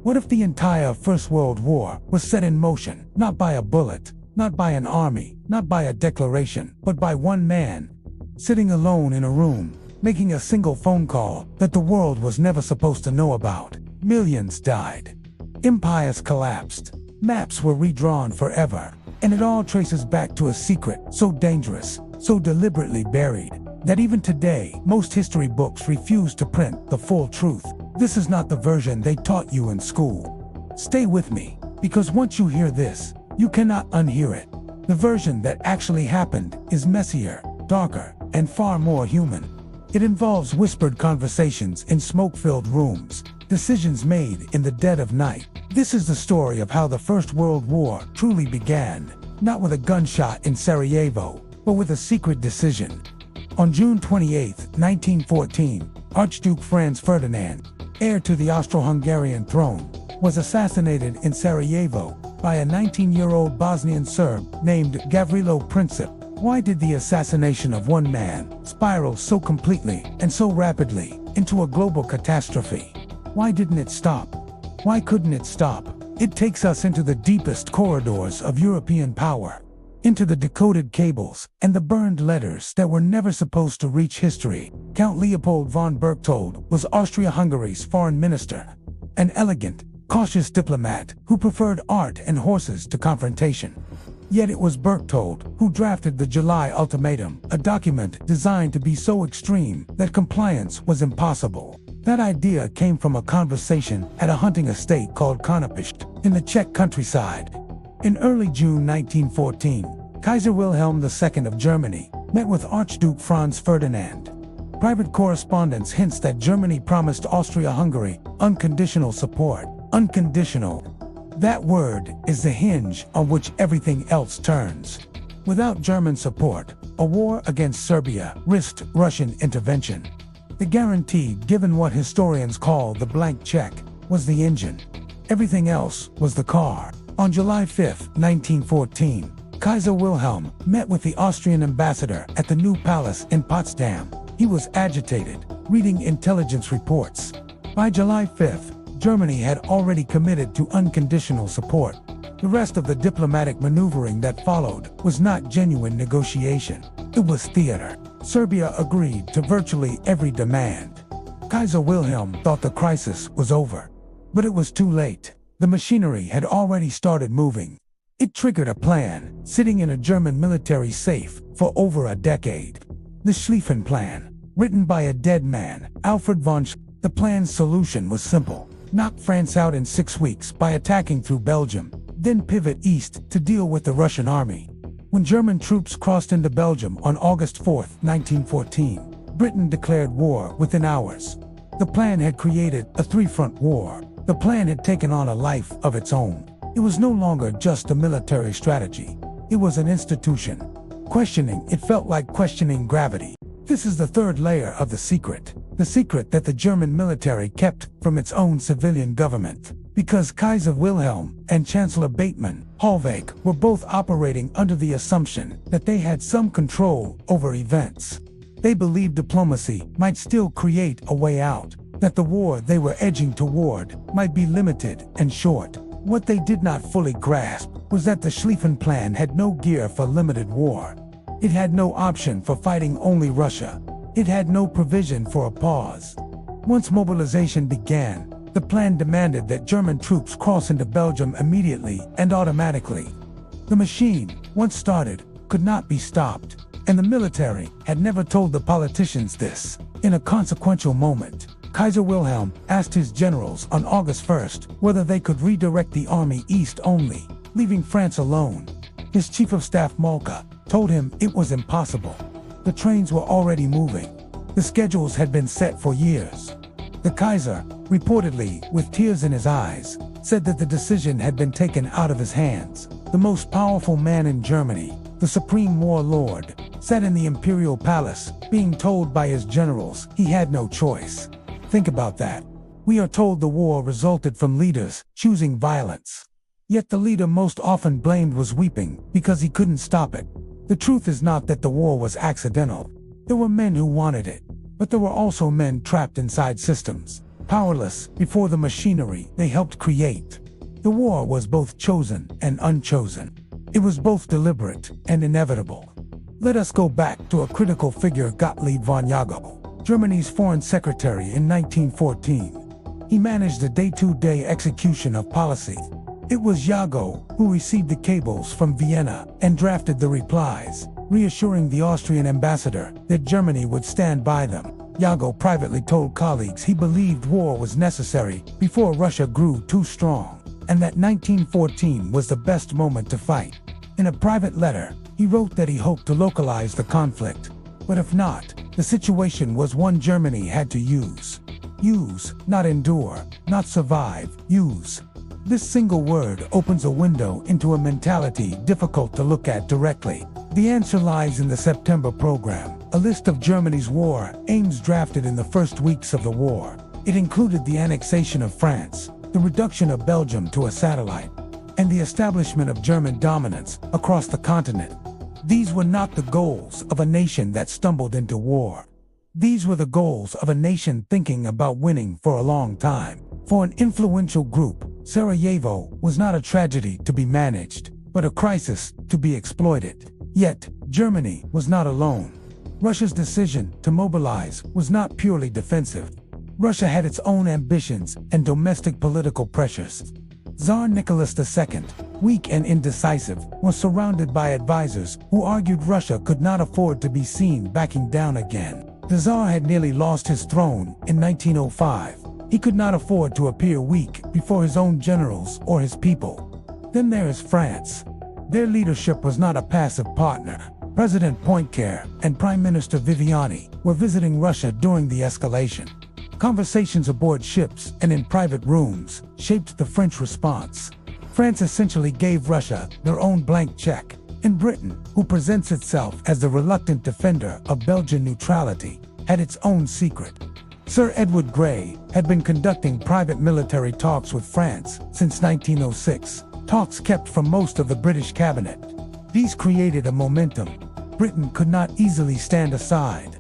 What if the entire First World War was set in motion, not by a bullet, not by an army, not by a declaration, but by one man, sitting alone in a room, making a single phone call that the world was never supposed to know about? Millions died. Empires collapsed. Maps were redrawn forever. And it all traces back to a secret so dangerous, so deliberately buried, that even today, most history books refuse to print the full truth. This is not the version they taught you in school. Stay with me, because once you hear this, you cannot unhear it. The version that actually happened is messier, darker, and far more human. It involves whispered conversations in smoke-filled rooms, decisions made in the dead of night. This is the story of how the First World War truly began, not with a gunshot in Sarajevo, but with a secret decision. On June 28, 1914, Archduke Franz Ferdinand, heir to the Austro-Hungarian throne, was assassinated in Sarajevo by a 19-year-old Bosnian Serb named Gavrilo Princip. Why did the assassination of one man spiral so completely and so rapidly into a global catastrophe? Why didn't it stop? Why couldn't it stop? It takes us into the deepest corridors of European power, into the decoded cables and the burned letters that were never supposed to reach history. Count Leopold von Berchtold was Austria-Hungary's foreign minister, an elegant, cautious diplomat who preferred art and horses to confrontation. Yet it was Berchtold who drafted the July Ultimatum, a document designed to be so extreme that compliance was impossible. That idea came from a conversation at a hunting estate called Konopišť in the Czech countryside. In early June 1914, Kaiser Wilhelm II of Germany met with Archduke Franz Ferdinand. Private correspondence hints that Germany promised Austria-Hungary unconditional support. Unconditional. That word is the hinge on which everything else turns. Without German support, a war against Serbia risked Russian intervention. The guarantee, given what historians call the blank check, was the engine. Everything else was the car. On July 5, 1914, Kaiser Wilhelm met with the Austrian ambassador at the New Palace in Potsdam. He was agitated, reading intelligence reports. By July 5th, Germany had already committed to unconditional support. The rest of the diplomatic maneuvering that followed was not genuine negotiation. It was theater. Serbia agreed to virtually every demand. Kaiser Wilhelm thought the crisis was over. But it was too late. The machinery had already started moving. It triggered a plan, sitting in a German military safe for over a decade. The Schlieffen Plan, written by a dead man, Alfred von Schlieffen. The plan's solution was simple. Knock France out in 6 weeks by attacking through Belgium, then pivot east to deal with the Russian army. When German troops crossed into Belgium on August 4, 1914, Britain declared war within hours. The plan had created a three-front war. The plan had taken on a life of its own. It was no longer just a military strategy. It was an institution. Questioning it felt like questioning gravity. This is the third layer of the secret that the German military kept from its own civilian government. Because Kaiser Wilhelm and Chancellor Bateman Hollweg were both operating under the assumption that they had some control over events. They believed diplomacy might still create a way out, that the war they were edging toward might be limited and short. What they did not fully grasp was that the Schlieffen Plan had no gear for limited war. It had no option for fighting only Russia. It had no provision for a pause. Once mobilization began, the plan demanded that German troops cross into Belgium immediately and automatically. The machine, once started, could not be stopped, and the military had never told the politicians this. In a consequential moment, Kaiser Wilhelm asked his generals on August 1st whether they could redirect the army east only, leaving France alone. His chief of staff Moltke told him it was impossible. The trains were already moving. The schedules had been set for years. The Kaiser, reportedly with tears in his eyes, said that the decision had been taken out of his hands. The most powerful man in Germany, the supreme warlord, sat in the imperial palace, being told by his generals he had no choice. Think about that. We are told the war resulted from leaders choosing violence. Yet the leader most often blamed was weeping because he couldn't stop it. The truth is not that the war was accidental. There were men who wanted it, but there were also men trapped inside systems. powerless before the machinery they helped create. The war was both chosen and unchosen. It was both deliberate and inevitable. Let us go back to a critical figure, Gottlieb von Jagow, Germany's foreign secretary in 1914. He managed the day-to-day execution of policy. It was Jagow who received the cables from Vienna and drafted the replies, reassuring the Austrian ambassador that Germany would stand by them. Jagow privately told colleagues he believed war was necessary before Russia grew too strong, and that 1914 was the best moment to fight. In a private letter, he wrote that he hoped to localize the conflict, but if not, the situation was one Germany had to use. Use, not endure, not survive, use. This single word opens a window into a mentality difficult to look at directly. The answer lies in the September program, a list of Germany's war aims drafted in the first weeks of the war. It included the annexation of France, the reduction of Belgium to a satellite, and the establishment of German dominance across the continent. These were not the goals of a nation that stumbled into war. These were the goals of a nation thinking about winning for a long time. For an influential group, Sarajevo was not a tragedy to be managed, but a crisis to be exploited. Yet, Germany was not alone. Russia's decision to mobilize was not purely defensive. Russia had its own ambitions and domestic political pressures. Tsar Nicholas II, weak and indecisive, was surrounded by advisors who argued Russia could not afford to be seen backing down again. The Tsar had nearly lost his throne in 1905. He could not afford to appear weak before his own generals or his people. Then there is France. Their leadership was not a passive partner. President Poincaré and Prime Minister Viviani were visiting Russia during the escalation. Conversations aboard ships and in private rooms shaped the French response. France essentially gave Russia their own blank check, and Britain, who presents itself as the reluctant defender of Belgian neutrality, had its own secret. Sir Edward Grey had been conducting private military talks with France since 1906, talks kept from most of the British cabinet. These created a momentum. Britain could not easily stand aside.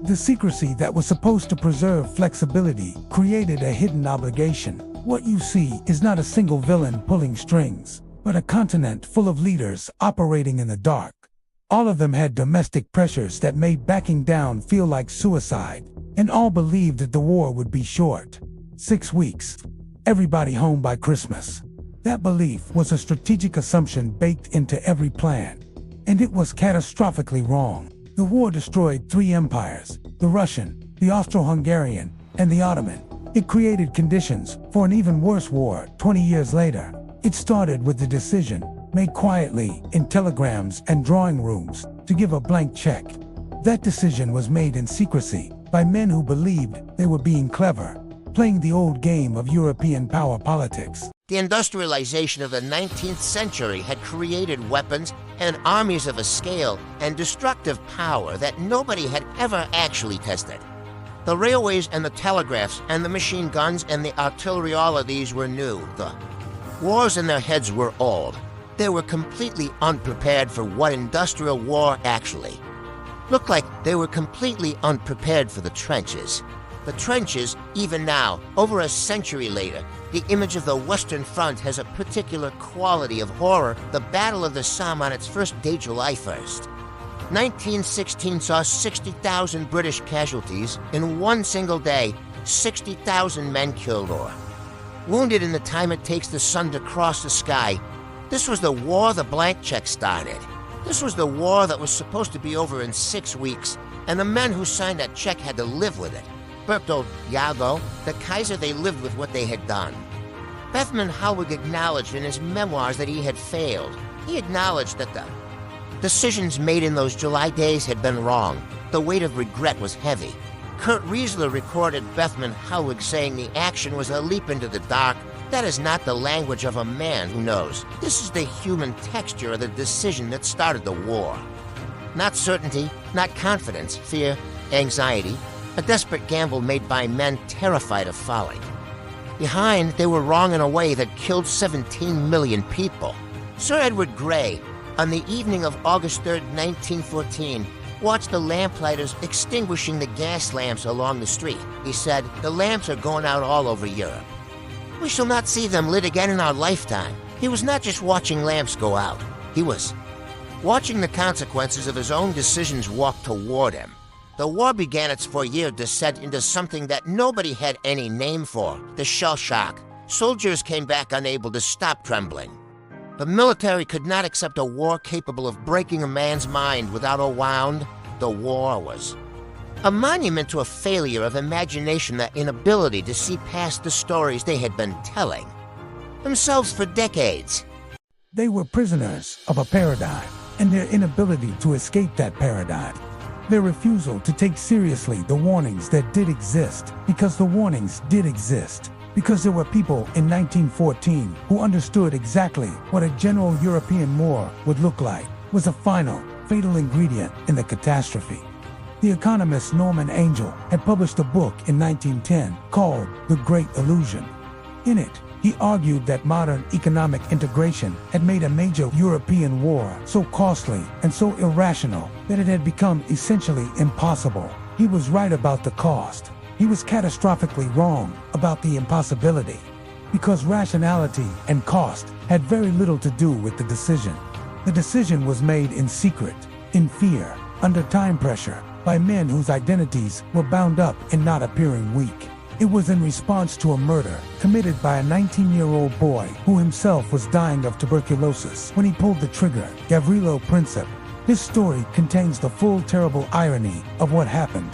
The secrecy that was supposed to preserve flexibility created a hidden obligation. What you see is not a single villain pulling strings, but a continent full of leaders operating in the dark. All of them had domestic pressures that made backing down feel like suicide, and all believed that the war would be short. 6 weeks. Everybody home by Christmas. That belief was a strategic assumption baked into every plan, and it was catastrophically wrong. The war destroyed 3 empires, the Russian, the Austro-Hungarian, and the Ottoman. It created conditions for an even worse war 20 years later. It started with the decision, made quietly in telegrams and drawing rooms, to give a blank check. That decision was made in secrecy by men who believed they were being clever, playing the old game of European power politics. The industrialization of the 19th century had created weapons and armies of a scale and destructive power that nobody had ever actually tested. The railways and the telegraphs and the machine guns and the artillery, all of these were new. The wars in their heads were old. They were completely unprepared for what industrial war actually looked like. They were completely unprepared for the trenches. The trenches, even now, over a century later, the image of the Western Front has a particular quality of horror. The Battle of the Somme on its first day, July 1st. 1916 saw 60,000 British casualties in one single day, 60,000 men killed or wounded in the time it takes the sun to cross the sky. This was the war the blank check started. This was the war that was supposed to be over in 6 weeks, and the men who signed that check had to live with it. Bertold Jagow, the Kaiser, they lived with what they had done. Bethmann Howard acknowledged in his memoirs that he had failed. He acknowledged that the decisions made in those July days had been wrong. The weight of regret was heavy. Kurt Riesler recorded Bethmann Howard saying the action was a leap into the dark. That is not the language of a man who knows. This is the human texture of the decision that started the war. Not certainty, not confidence, fear, anxiety, a desperate gamble made by men terrified of folly. Behind, they were wrong in a way that killed 17 million people. Sir Edward Grey, on the evening of August 3, 1914, watched the lamplighters extinguishing the gas lamps along the street. He said, "The lamps are going out all over Europe. We shall not see them lit again in our lifetime." He was not just watching lamps go out. He was watching the consequences of his own decisions walk toward him. The war began its 4-year descent into something that nobody had any name for, the shell shock. Soldiers came back unable to stop trembling. The military could not accept a war capable of breaking a man's mind without a wound. The war was a monument to a failure of imagination, that inability to see past the stories they had been telling themselves for decades. They were prisoners of a paradigm, and their inability to escape that paradigm. Their refusal to take seriously the warnings that did exist, because the warnings did exist. Because there were people in 1914 who understood exactly what a general European war would look like, was a final, fatal ingredient in the catastrophe. The economist Norman Angell had published a book in 1910 called The Great Illusion. In it, he argued that modern economic integration had made a major European war so costly and so irrational that it had become essentially impossible. He was right about the cost. He was catastrophically wrong about the impossibility, because rationality and cost had very little to do with the decision. The decision was made in secret, in fear, under time pressure, by men whose identities were bound up in not appearing weak. It was in response to a murder committed by a 19-year-old boy who himself was dying of tuberculosis when he pulled the trigger, Gavrilo Princip. His story contains the full terrible irony of what happened.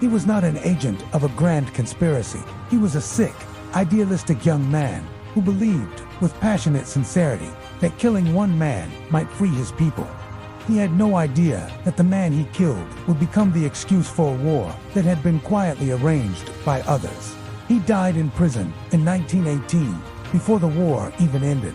He was not an agent of a grand conspiracy. He was a sick, idealistic young man who believed, with passionate sincerity, that killing one man might free his people. He had no idea that the man he killed would become the excuse for a war that had been quietly arranged by others. He died in prison in 1918, before the war even ended.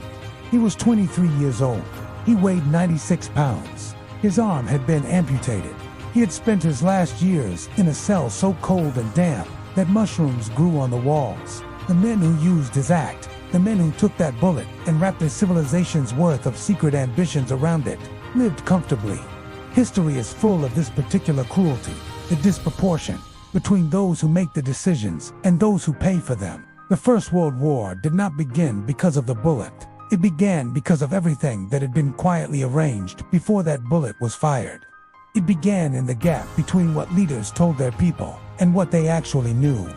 He was 23 years old. He weighed 96 pounds. His arm had been amputated. He had spent his last years in a cell so cold and damp that mushrooms grew on the walls. The men who used his act, the men who took that bullet and wrapped a civilization's worth of secret ambitions around it, lived comfortably. History is full of this particular cruelty, the disproportion between those who make the decisions and those who pay for them. The First World War did not begin because of the bullet. It began because of everything that had been quietly arranged before that bullet was fired. It began in the gap between what leaders told their people and what they actually knew.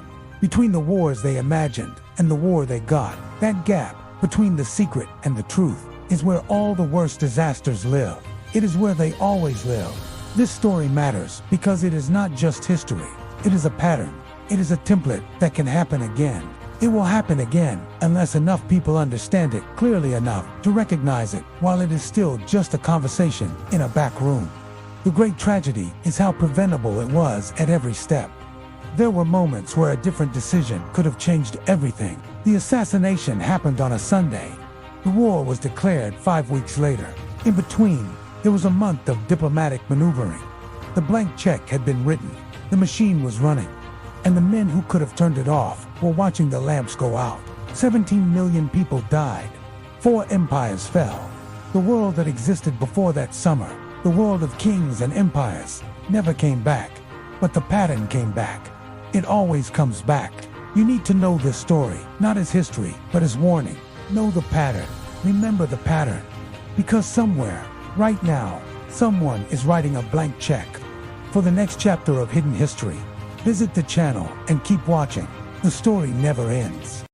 Between the wars they imagined and the war they got. That gap between the secret and the truth is where all the worst disasters live. It is where they always live. This story matters because it is not just history. It is a pattern. It is a template that can happen again. It will happen again unless enough people understand it clearly enough to recognize it while it is still just a conversation in a back room. The great tragedy is how preventable it was at every step. There were moments where a different decision could have changed everything. The assassination happened on a Sunday. The war was declared 5 weeks later. In between, there was a month of diplomatic maneuvering. The blank check had been written. The machine was running. And the men who could have turned it off were watching the lamps go out. 17 million people died. 4 empires fell. The world that existed before that summer, the world of kings and empires, never came back. But the pattern came back. It always comes back. You need to know this story, not as history, but as warning. Know the pattern. Remember the pattern. Because somewhere, right now, someone is writing a blank check. For the next chapter of Hidden History, visit the channel and keep watching. The story never ends.